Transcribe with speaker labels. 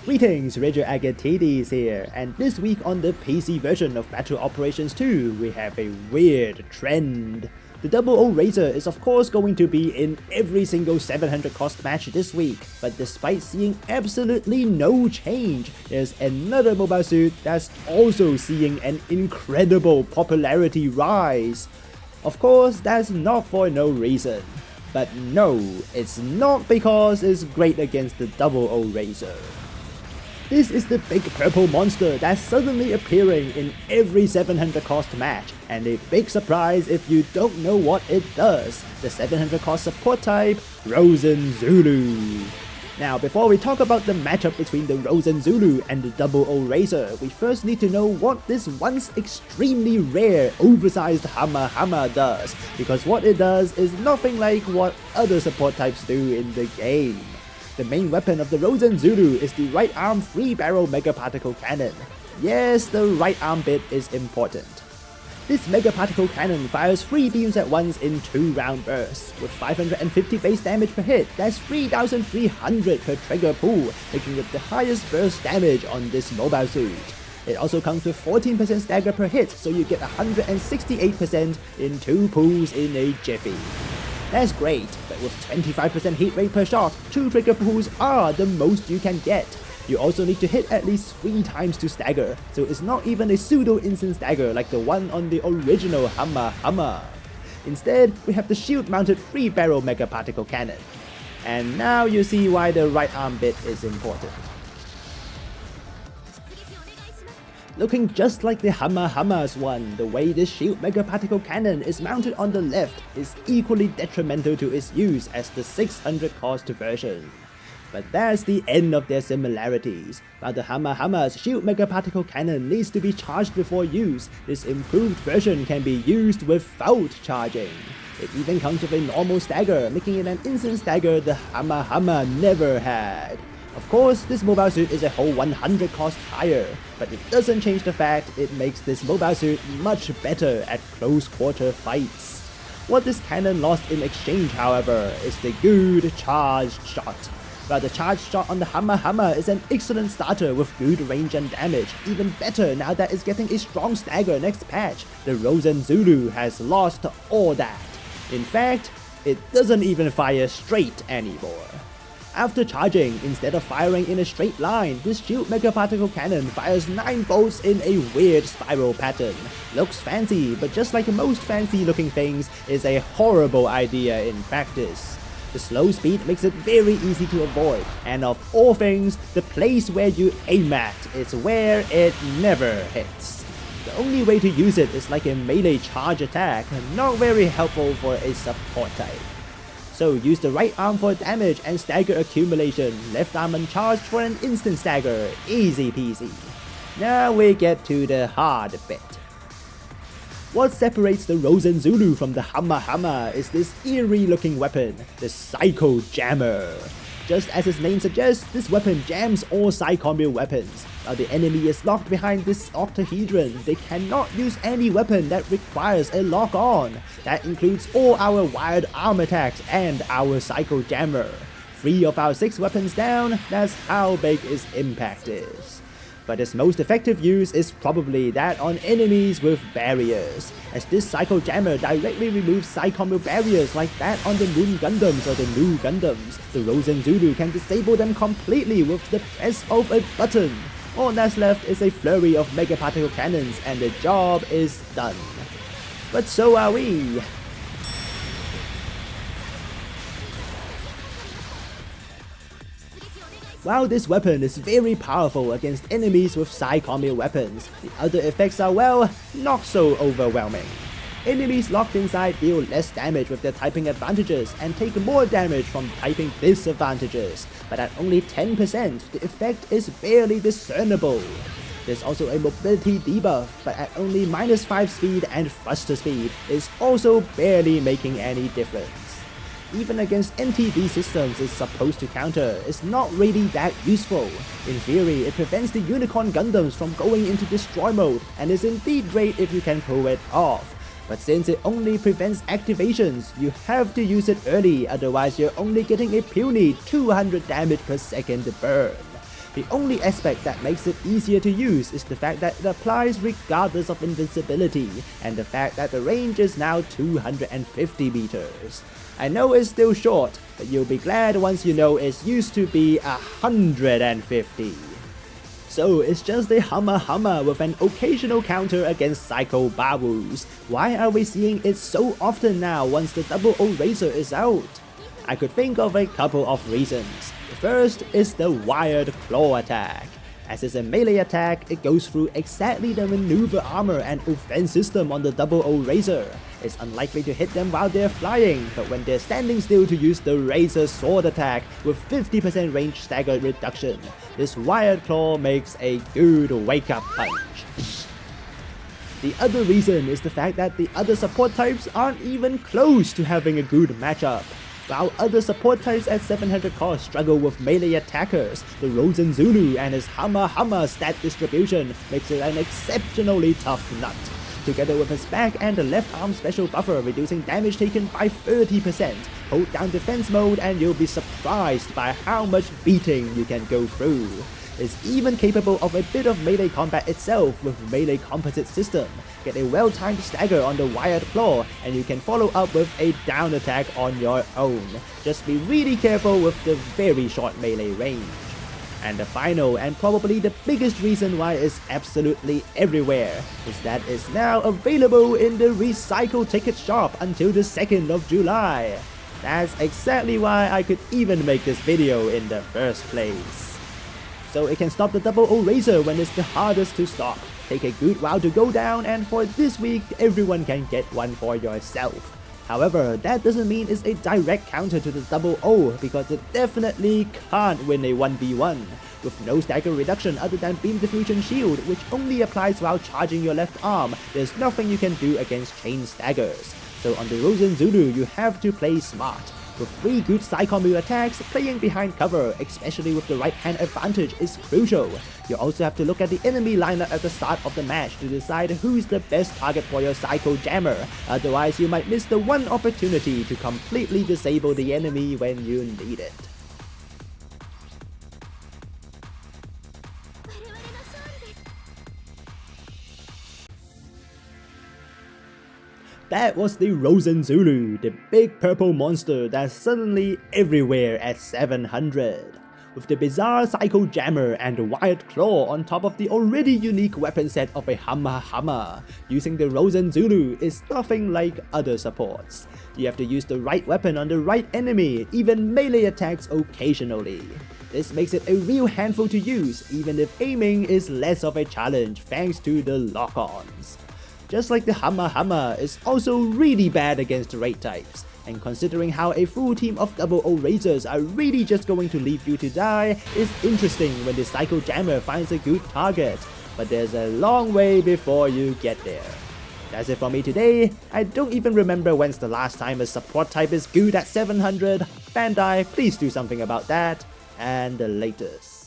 Speaker 1: Greetings, Rigil Agateiades here, and this week on the PC version of Battle Operations 2, we have a weird trend. The Double-O Razor is of course going to be in every single 700 cost match this week, but despite seeing absolutely no change, there's another mobile suit that's also seeing an incredible popularity rise. Of course, that's not for no reason. But no, it's not because it's great against the Double-O Razor. This is the big purple monster that's suddenly appearing in every 700 cost match, and a big surprise if you don't know what it does, the 700 cost support type, Rozen Zulu. Now before we talk about the matchup between the Rozen Zulu and the Double-O Razor, we first need to know what this once extremely rare oversized Hammer does, because what it does is nothing like what other support types do in the game. The main weapon of the Rozen Zulu is the right arm free barrel mega particle cannon. Yes, the right arm bit is important. This mega particle cannon fires 3 beams at once in 2 round bursts. With 550 base damage per hit, that's 3,300 per trigger pull, making it the highest burst damage on this mobile suit. It also comes with 14% stagger per hit, so you get 168% in 2 pulls in a jiffy. That's great, but with 25% hit rate per shot, 2 trigger pulls are the most you can get. You also need to hit at least 3 times to stagger, so it's not even a pseudo instant stagger like the one on the original Hammer. Instead, we have the shield mounted 3 barrel mega particle cannon. And now you see why the right arm bit is important. Looking just like the Hammer's one, the way this shield mega particle cannon is mounted on the left is equally detrimental to its use as the 600 cost version. But that's the end of their similarities. While the Hammer's shield mega particle cannon needs to be charged before use, this improved version can be used without charging. It even comes with a normal stagger, making it an instant stagger the Hammer never had. Of course, this mobile suit is a whole 100 cost higher, but it doesn't change the fact it makes this mobile suit much better at close quarter fights. What this cannon lost in exchange, however, is the good charged shot. While the charged shot on the Hammer is an excellent starter with good range and damage, even better now that it's getting a strong stagger next patch, the Rozen Zulu has lost all that. In fact, it doesn't even fire straight anymore. After charging, instead of firing in a straight line, this shield mega particle cannon fires 9 bolts in a weird spiral pattern. Looks fancy, but just like most fancy looking things, is a horrible idea in practice. The slow speed makes it very easy to avoid, and of all things, the place where you aim at is where it never hits. The only way to use it is like a melee charge attack, not very helpful for a support type. So use the right arm for damage and stagger accumulation, left arm uncharged for an instant stagger, easy peasy. Now we get to the hard bit. What separates the Rozen Zulu from the Hammer is this eerie looking weapon, the Psycho Jammer. Just as its name suggests, this weapon jams all Psychomio weapons. While the enemy is locked behind this octahedron, they cannot use any weapon that requires a lock-on. That includes all our wired arm attacks and our Psycho Jammer. 3 of our 6 weapons down, that's how big its impact is. But its most effective use is probably that on enemies with barriers, as this Psycho Jammer directly removes Psychomio barriers like that on the Moon Gundams or the New Gundams. The Rozen Zulu can disable them completely with the press of a button. All that's left is a flurry of mega particle cannons and the job is done. But so are we. While this weapon is very powerful against enemies with Psychomio weapons, the other effects are, well, not so overwhelming. Enemies locked inside deal less damage with their typing advantages and take more damage from typing disadvantages, but at only 10%, the effect is barely discernible. There's also a mobility debuff, but at only -5 speed and thruster speed is also barely making any difference. Even against NTD systems it's supposed to counter, it's not really that useful. In theory, it prevents the Unicorn Gundams from going into destroy mode, and is indeed great if you can pull it off. But since it only prevents activations, you have to use it early, otherwise you're only getting a puny 200 damage per second burn. The only aspect that makes it easier to use is the fact that it applies regardless of invincibility, and the fact that the range is now 250 meters. I know it's still short, but you'll be glad once you know it used to be 150. So it's just a Hummer with an occasional counter against Psycho Babus. Why are we seeing it so often now once the Double O Razor is out? I could think of a couple of reasons. The first is the wired claw attack. As it's a melee attack, it goes through exactly the maneuver armor and offense system on the Double O Razor. It's unlikely to hit them while they're flying, but when they're standing still to use the Razor Sword attack with 50% range stagger reduction. This wired claw makes a good wake-up punch. The other reason is the fact that the other support types aren't even close to having a good matchup. While other support types at 700 cost struggle with melee attackers, the Rozen Zulu and his Hummer stat distribution makes it an exceptionally tough nut. Together with his back and the left arm special buffer reducing damage taken by 30%, hold down defense mode and you'll be surprised by how much beating you can go through. It's even capable of a bit of melee combat itself with melee composite system. Get a well-timed stagger on the wired claw and you can follow up with a down attack on your own. Just be really careful with the very short melee range. And the final and probably the biggest reason why it's absolutely everywhere is that it's now available in the recycle ticket shop until the 2nd of July. That's exactly why I could even make this video in the first place. So it can stop the Double O Razor when it's the hardest to stop. Take a good while to go down, and for this week everyone can get one for yourself. However, that doesn't mean it's a direct counter to the Double O, because it definitely can't win a 1v1. With no stagger reduction other than Beam Diffusion Shield, which only applies while charging your left arm, there's nothing you can do against chain staggers. So on the Rozen Zulu, you have to play smart. With 3 good Psy-combo attacks, playing behind cover, especially with the right hand advantage, is crucial. You also have to look at the enemy lineup at the start of the match to decide who's the best target for your Psycho Jammer, otherwise you might miss the one opportunity to completely disable the enemy when you need it. That was the Rozen Zulu, the big purple monster that's suddenly everywhere at 700. With the bizarre Psycho Jammer and Wired Claw on top of the already unique weapon set of a Hummer, using the Rozen Zulu is nothing like other supports. You have to use the right weapon on the right enemy, even melee attacks occasionally. This makes it a real handful to use, even if aiming is less of a challenge thanks to the lock-ons. Just like the Hummer is also really bad against raid types, and considering how a full team of Double O Razors are really just going to leave you to die, it's interesting when the Psycho Jammer finds a good target, but there's a long way before you get there. That's it for me today. I don't even remember when's the last time a support type is good at 700. Bandai, please do something about that, and the latest.